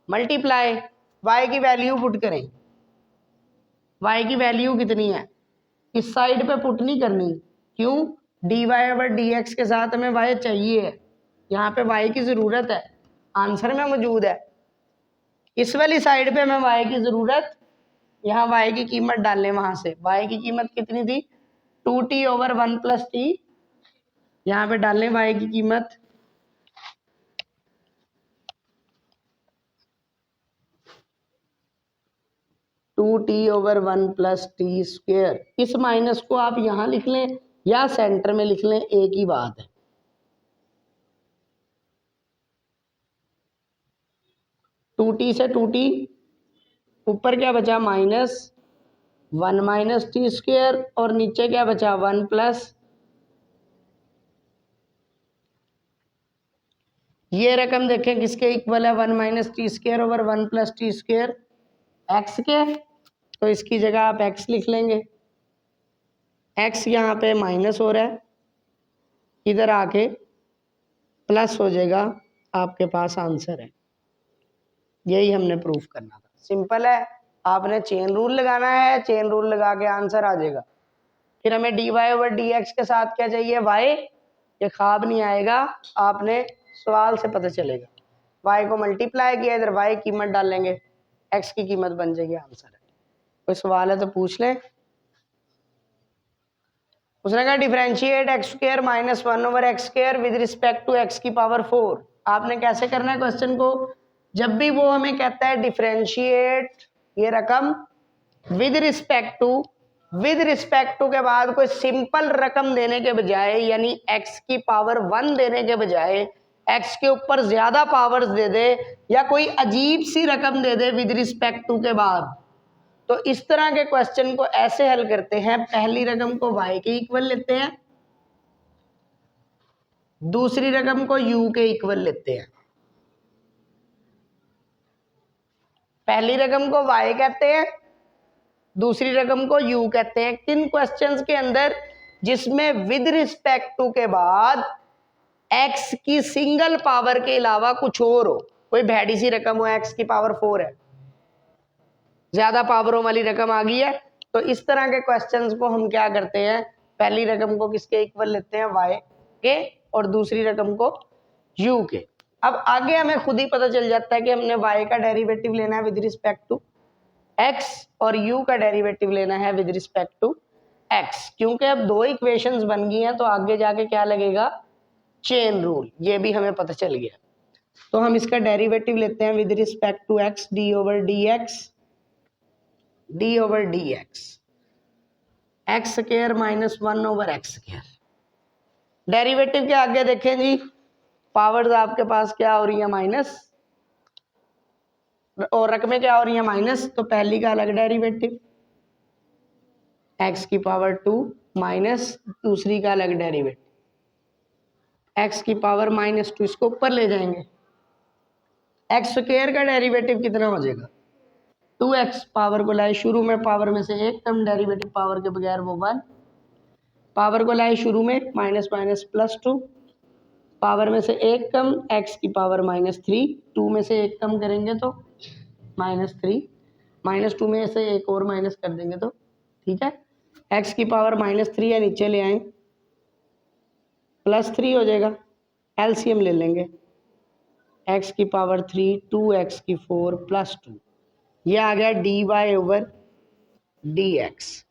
मल्टीप्लाई। y की वैल्यू पुट करें, y की वैल्यू कितनी है, इस साइड पे पुट नहीं करनी, क्यों, dy ओवर dx के साथ हमें y चाहिए, यहाँ पे y की जरूरत है, आंसर में मौजूद है। इस वाली साइड पे हमें y की जरूरत, यहाँ y की कीमत डाल लें, वहां से y की कीमत कितनी थी 2t ओवर 1 प्लस टी, यहाँ पे डाल लें y की कीमत 2t over 1 plus t square. इस माइनस को आप यहाँ लिख लें या सेंटर में लिख लें, एक ही बात है। टू टी से 2t, ऊपर क्या बचा माइनस 1 माइनस टी स्क्वेयर और नीचे क्या बचा 1 प्लस, ये रकम देखें किसके इक्वल है, 1 minus t square over 1 plus t square x के, तो इसकी जगह आप x लिख लेंगे, x यहाँ पे माइनस हो रहा है, इधर आके प्लस हो जाएगा, आपके पास आंसर है। यही हमने प्रूफ करना था, सिंपल है। आपने चेन रूल लगाना है, चेन रूल लगा के आंसर आ जाएगा। फिर हमें dy ओवर dx के साथ क्या चाहिए, y। ये ख्वाब नहीं आएगा, आपने सवाल से पता चलेगा। y को मल्टीप्लाई किया, इधर y कीमत डालेंगे, x की कीमत बन जाएगी, आंसर है। कोई सवाल है तो पूछ लें। उसने कहा differentiate x square minus 1 over x square with respect to x की पावर 4। आपने कैसे करना है क्वेश्चन को, जब भी वो हमें कहता है डिफरेंशिएट ये रकम विद रिस्पेक्ट टू के बाद कोई सिंपल रकम देने के बजाय, यानी x की पावर 1 देने के बजाय x के ऊपर ज्यादा पावर्स दे दे, या कोई अजीब सी रकम दे दे विद रिस्पेक्ट टू के बाद, तो इस तरह के क्वेश्चन को ऐसे हल करते हैं। पहली रकम को y के इक्वल लेते हैं, दूसरी रकम को u के इक्वल लेते हैं। पहली रकम को y कहते हैं, दूसरी रकम को u कहते हैं। किन क्वेश्चंस के अंदर जिसमें विद रिस्पेक्ट टू के बाद x की सिंगल पावर के अलावा कुछ और हो, कोई भैड़ी सी रकम हो, x की पावर 4 है, ज्यादा पावरों वाली रकम आ गई है, तो इस तरह के क्वेश्चंस को हम क्या करते हैं, पहली रकम को किसके इक्वल लेते हैं, y के, और दूसरी रकम को u के। अब आगे हमें खुद ही पता चल जाता है कि हमने y का डेरिवेटिव लेना है विद रिस्पेक्ट टू x और u का डेरिवेटिव लेना है विद रिस्पेक्ट टू x, क्योंकि अब दो इक्वेशंस बन गई हैं, तो आगे जाके क्या लगेगा, चेन रूल, ये भी हमें पता चल गया। तो हम इसका डेरिवेटिव लेते हैं with respect to x, d over dx x square minus 1 over x square. Derivative के आगे देखें जी, पावर्स आपके पास क्या हो रही है, माइनस, और रकमें क्या हो रही है, माइनस, तो पहली का अलग डेरिवेटिव x की पावर 2 माइनस दूसरी का अलग डेरिवेटिव x की पावर माइनस 2, इसको ऊपर ले जाएंगे। एक्स स्क्वायर का डेरिवेटिव कितना हो जाएगा, 2x, पावर को लाए शुरू में, पावर में से एक कम, डेरिवेटिव पावर के बगैर वो 1, पावर को लाए शुरू में, माइनस माइनस प्लस 2, पावर में से एक कम, x की पावर -3, 2 में से एक कम करेंगे तो -3, -2 में से एक और माइनस कर देंगे तो ठीक है, x की पावर -3 है, नीचे ले आए, +3 हो जाएगा, एलसीएम ले लेंगे, x की पावर 3, 2x की 4 +2, ये आ गया dy ओवर dx।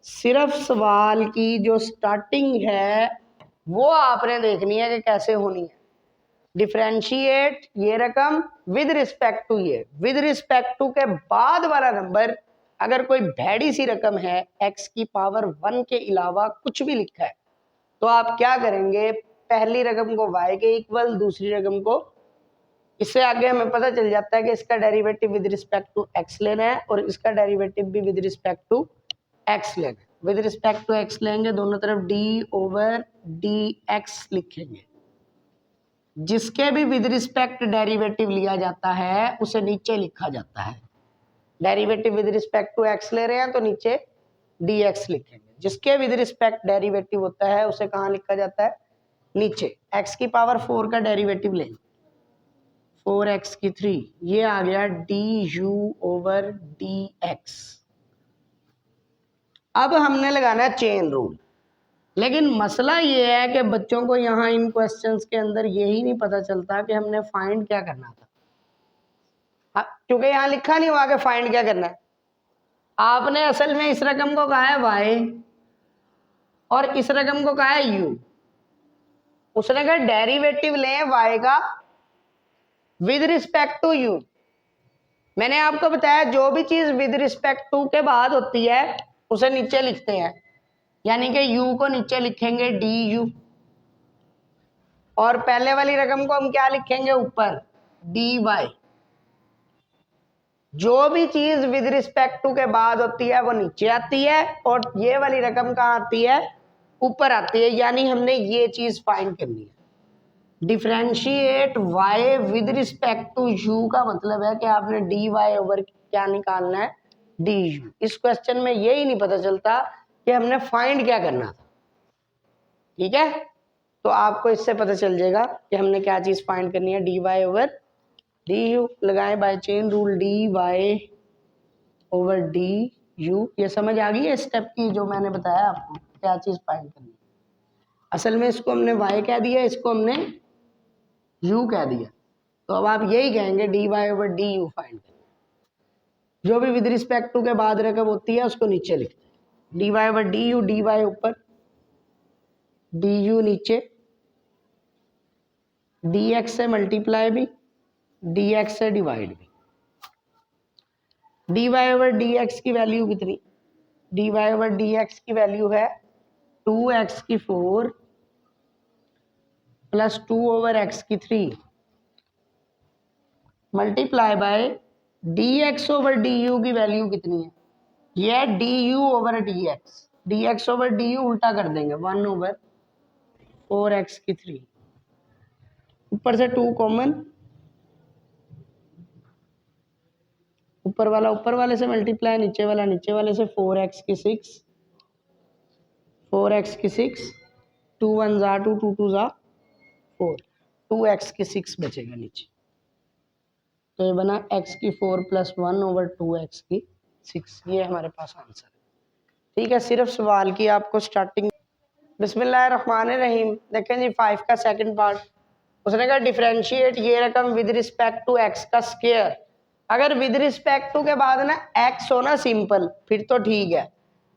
सिर्फ सवाल की जो स्टार्टिंग है वो आपने देखनी है कि कैसे होनी है। डिफरेंशिएट ये रकम विद रिस्पेक्ट टू ये, विद रिस्पेक्ट टू के बाद वाला नंबर अगर कोई भैड़ी सी रकम है, x की पावर 1 के अलावा कुछ भी लिखा है, तो आप क्या करेंगे, पहली रकम को y के इक्वल, दूसरी रकम को, इससे आगे हमें पता चल जाता है कि इसका derivative with respect to x लेना है और इसका डेरिवेटिव भी विद रिस्पेक्ट टू x लेना है। विद रिस्पेक्ट टू x लेंगे, दोनों तरफ d ओवर dx लिखेंगे। जिसके भी विद रिस्पेक्ट डेरिवेटिव लिया जाता है उसे नीचे लिखा जाता है। Derivative with respect to x ले रहे हैं तो नीचे dx लिखेंगे। जिसके विद रिस्पेक्ट डेरिवेटिव होता है उसे कहाँ लिखा जाता है, नीचे। x की पावर 4 का डेरिवेटिव लेंगे, 4x की 3, ये आ गया du ओवर dx। अब हमने लगाना है चेन रूल, लेकिन मसला ये है कि बच्चों को यहाँ इन क्वेश्चंस के अंदर यही नहीं पता चलता कि हमने फाइंड क्या करना था, क्योंकि यहाँ लिखा नहीं हुआ कि फाइंड क्या करना है। आपने असल में इस रकम को कहा है y और इस रकम को कहा है u। उसने कहा डेरिवेटिव लें y का विद रिस्पेक्ट टू u। मैंने आपको बताया जो भी चीज विद रिस्पेक्ट टू के बाद होती है उसे नीचे लिखते हैं, यानी कि u को नीचे लिखेंगे du, और पहले वाली रकम को हम क्या लिखेंगे, ऊपर dy। जो भी चीज विद रिस्पेक्ट टू के बाद होती है वो नीचे आती है और ये वाली रकम कहाँ आती है, ऊपर आती है। यानी हमने ये चीज फाइंड करनी है। Differentiate y with respect to u का मतलब है कि आपने dy ओवर क्या निकालना है, du। इस क्वेश्चन में यही नहीं पता चलता कि हमने फाइंड क्या करना था, ठीक है। तो आपको इससे पता चल जाएगा कि हमने क्या चीज फाइंड करनी है, dy ओवर du। लगाएं by chain rule, dy over d u. ये समझ आ गई है स्टेप की जो मैंने बताया आपको क्या चीज फाइंड करनी है। असल में इसको हमने y कह दिया, इसको हमने u कह दिया, तो अब आप यही कहेंगे dy over d you find करना। जो भी विद रिस्पेक्ट टू के बाद रकम होती है उसको नीचे लिखते हैं। dy over d you, dy ऊपर, du नीचे, dx से मल्टीप्लाई भी, dx से डिवाइड भी। dy ओवर dx की वैल्यू कितनी? dy ओवर dx की वैल्यू है 2x की 4 प्लस 2 ओवर x की 3 multiply by dx over du की वैल्यू कितनी है? ये है du over dx। dx over du उल्टा कर देंगे, 1 ओवर 4x की 3, ऊपर से 2 कॉमन, ऊपर वाला ऊपर वाले से मल्टीप्लाई, नीचे वाला नीचे वाले से, 4x की 6, 4x की 6, 2 1 जा 2, 2 2 जा 4, 2x की 6 बचेगा नीचे। तो ये बना x की 4 प्लस 1 ओवर 2x की 6। ये हमारे पास आंसर है। ठीक है, सिर्फ सवाल की आपको स्टार्टिंग। बिस्मिल्लाहिर्रहमानिर्रहीम। देखें जी 5 का सेकंड पार्ट, उसने कहा डिफरेंशिएट ये रकम विद रिस्पेक्ट टू x का स्क्वायर। अगर विद रिस्पेक्ट टू के बाद ना x हो ना सिंपल, फिर तो ठीक है।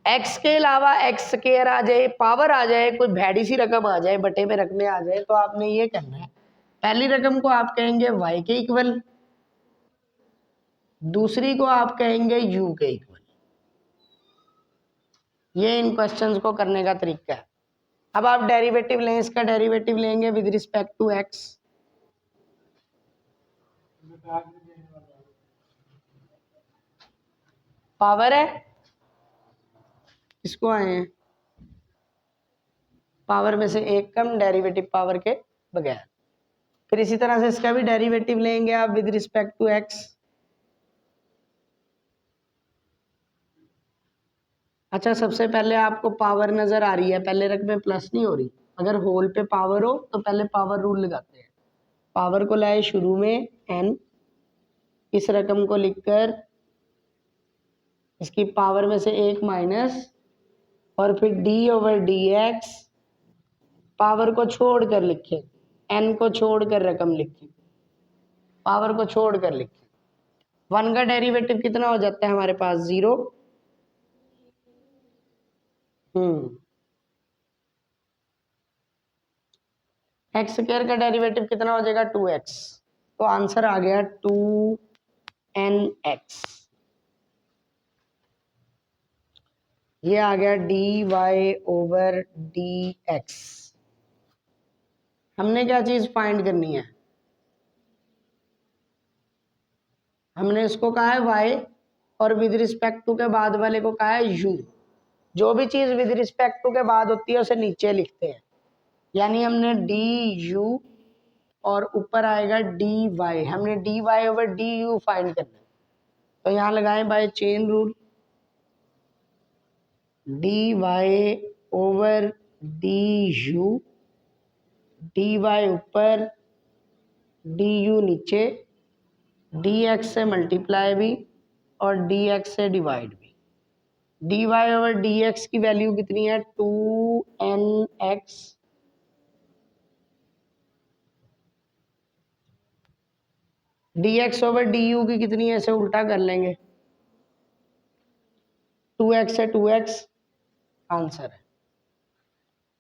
x के अलावा x स्क्वायर आ जाए, पावर आ जाए, कोई भैड़ी सी रकम आ जाए, बटे में रकमें आ जाए, तो आपने ये करना है, पहली रकम को आप कहेंगे y के इक्वल, दूसरी को आप कहेंगे u के इक्वल। ये इन क्वेश्चंस को करने का तरीका है। अब आप डेरिवेटिव लें, इसका डेरिवेटिव लेंगे with respect to x। Power है, इसको आए हैं पावर में से एक कम, डेरिवेटिव पावर के बगैर। फिर इसी तरह से इसका भी डेरिवेटिव लेंगे आप विद रिस्पेक्ट टू x। अच्छा, सबसे पहले आपको पावर नजर आ रही है, पहले रकम में प्लस नहीं हो रही। अगर होल पे पावर हो तो पहले पावर रूल लगाते हैं। पावर को लाए शुरू में n, इस रकम को लिखकर इसकी पावर में से एक माइनस, और फिर d ओवर dx, पावर को छोड़कर लिखे, n को छोड़कर रकम लिखी, पावर को छोड़कर लिखे। 1 का डेरिवेटिव कितना हो जाता है हमारे पास? 0। एक्स स्क्वायर का डेरिवेटिव कितना हो जाएगा? 2x। तो आंसर आ गया 2nx। ये आ गया dy ओवर dx। हमने क्या चीज फाइंड करनी है? हमने इसको कहा है y, और विद रिस्पेक्ट टू के बाद वाले को कहा है u। जो भी चीज विद रिस्पेक्ट टू के बाद होती है उसे नीचे लिखते हैं, यानी हमने du और ऊपर आएगा dy। हमने dy ओवर du फाइंड करना है, तो यहाँ लगाएं by chain rule, dy over du, dy ऊपर, du नीचे, dx से मल्टीप्लाई भी और dx से डिवाइड भी। dy ओवर dx की वैल्यू कितनी है? 2nx। dx ओवर du की कितनी है? इसे उल्टा कर लेंगे, 2x से 2x आंसर है।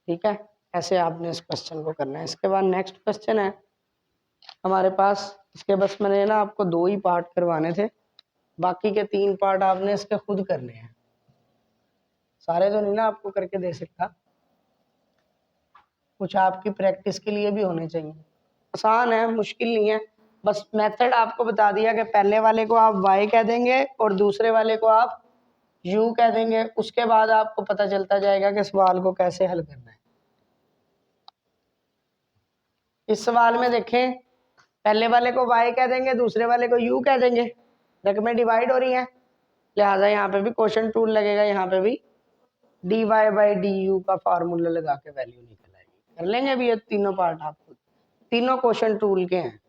ठीक है, ऐसे आपने इस क्वेश्चन को करना है। इसके बाद नेक्स्ट क्वेश्चन है हमारे पास। इसके बस मैंने ना आपको 2 ही पार्ट करवाने थे, बाकी के 3 पार्ट आपने इसके खुद करने हैं। सारे तो नहीं ना आपको करके दे सकता, कुछ आपकी प्रैक्टिस के लिए भी होने चाहिए। आसान है, मुश्किल नहीं है, बस मेथड आपको बता दिया कि पहले वाले को आप y कह देंगे और दूसरे वाले को आप u कह देंगे। उसके बाद आपको पता चलता जाएगा कि सवाल को कैसे हल करना है। इस सवाल में देखें, पहले वाले को y कह देंगे, दूसरे वाले को u कह देंगे, रकमें डिवाइड हो रही हैं, लिहाजा यहाँ पे भी क्वेश्चन टूल लगेगा, यहाँ पे भी dy बाई du का फार्मूला लगा के वैल्यू निकल आएगी। कर लेंगे अभी ये तीनों पार्ट, आपको तीनों क्वेश्चन टूल के हैं।